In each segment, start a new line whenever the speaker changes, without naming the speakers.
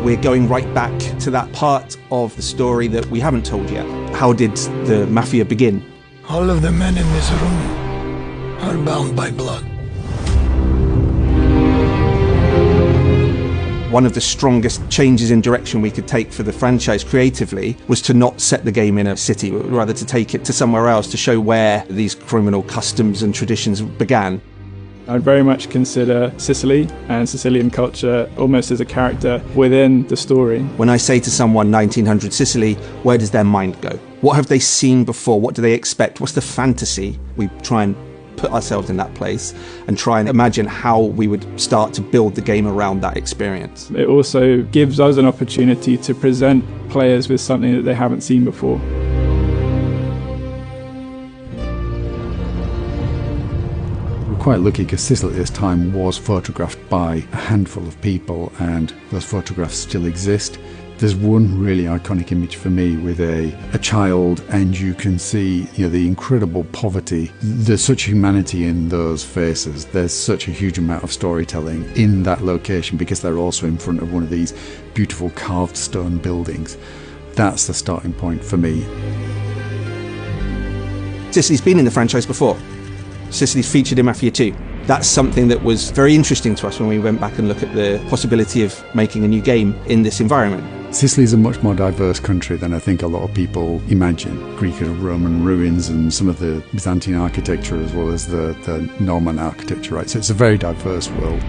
We're going right back to that part of the story that we haven't told yet. How did the Mafia begin?
All of the men in this room are bound by blood.
One of the strongest changes in direction we could take for the franchise creatively was to not set the game in a city, but rather to take it to somewhere else to show where these criminal customs and traditions began.
I'd very much consider Sicily and Sicilian culture almost as a character within the story.
When I say to someone 1900 Sicily, where does their mind go? What have they seen before? What do they expect? What's the fantasy? We try and put ourselves in that place and try and imagine how we would start to build the game around that experience.
It also gives us an opportunity to present players with something that they haven't seen before.
Quite lucky because Sicily at this time was photographed by a handful of people, and those photographs still exist. There's one really iconic image for me with a child, and you can see, the incredible poverty. There's such humanity in those faces. There's such a huge amount of storytelling in that location because they're also in front of one of these beautiful carved stone buildings. That's the starting point for me.
Sicily's been in the franchise before. Sicily's featured in Mafia 2. That's something that was very interesting to us when we went back and looked at the possibility of making a new game in this environment.
Sicily is a much more diverse country than I think a lot of people imagine. Greek and Roman ruins and some of the Byzantine architecture as well as the Norman architecture, right? So it's a very diverse world.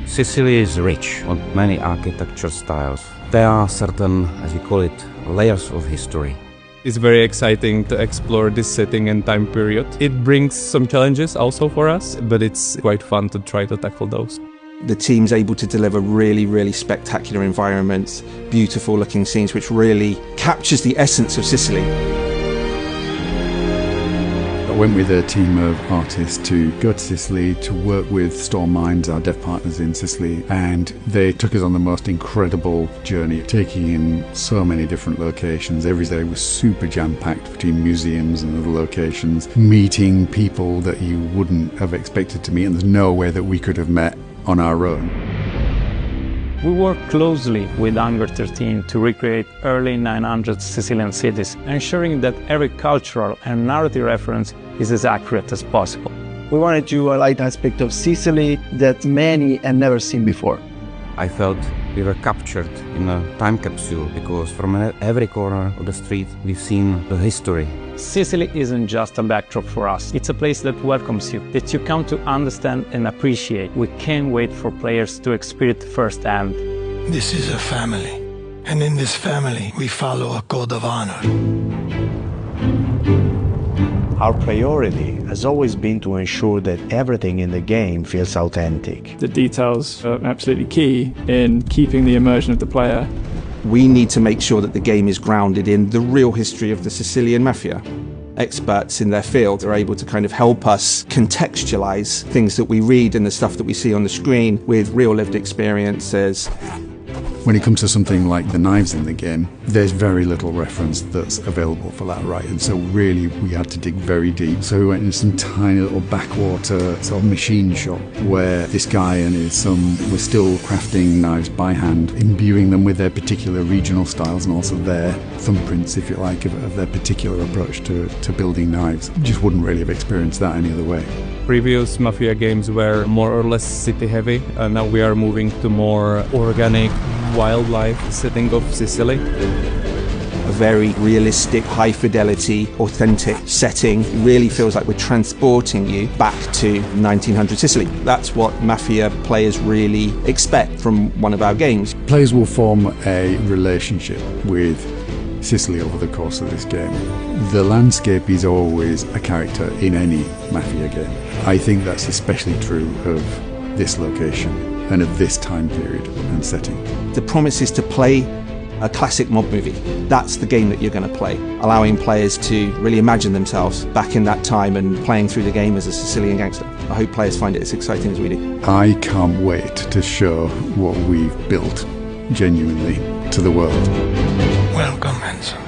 Sicily is rich on many architecture styles. There are certain, as you call it, layers of history.
It's very exciting to explore this setting and time period. It brings some challenges also for us, but it's quite fun to try to tackle those.
The team's able to deliver really, really spectacular environments, beautiful looking scenes, which really captures the essence of Sicily.
I went with a team of artists to go to Sicily to work with Storm Minds, our dev partners in Sicily, and they took us on the most incredible journey, taking in so many different locations. Every day was super jam-packed between museums and other locations, meeting people that you wouldn't have expected to meet, and there's no way that we could have met on our own.
We work closely with Hunger 13 to recreate early 900 Sicilian cities, ensuring that every cultural and narrative reference is as accurate as possible.
We wanted to highlight an aspect of Sicily that many had never seen before.
I felt we were captured in a time capsule because from every corner of the street we've seen the history.
Sicily isn't just a backdrop for us, it's a place that welcomes you, that you come to understand and appreciate. We can't wait for players to experience it firsthand.
This is a family, and in this family we follow a code of honor.
Our priority has always been to ensure that everything in the game feels authentic.
The details are absolutely key in keeping the immersion of the player.
We need to make sure that the game is grounded in the real history of the Sicilian Mafia. Experts in their field are able to kind of help us contextualize things that we read and the stuff that we see on the screen with real lived experiences.
When it comes to something like the knives in the game, there's very little reference that's available for that, right? And so really we had to dig very deep. So we went into some tiny little backwater sort of machine shop where this guy and his son were still crafting knives by hand, imbuing them with their particular regional styles and also their thumbprints, if you like, of their particular approach to building knives. You just wouldn't really have experienced that any other way.
Previous Mafia games were more or less city heavy, and now we are moving to more organic wildlife setting of Sicily.
A very realistic, high fidelity, authentic setting. It really feels like we're transporting you back to 1900 Sicily. That's what Mafia players really expect from one of our games.
Players will form a relationship with Sicily over the course of this game. The landscape is always a character in any Mafia game. I think that's especially true of this location and of this time period and setting.
The promise is to play a classic mob movie. That's the game that you're going to play, allowing players to really imagine themselves back in that time and playing through the game as a Sicilian gangster. I hope players find it as exciting as we do.
I can't wait to show what we've built genuinely to the world.
Welcome, Enzo.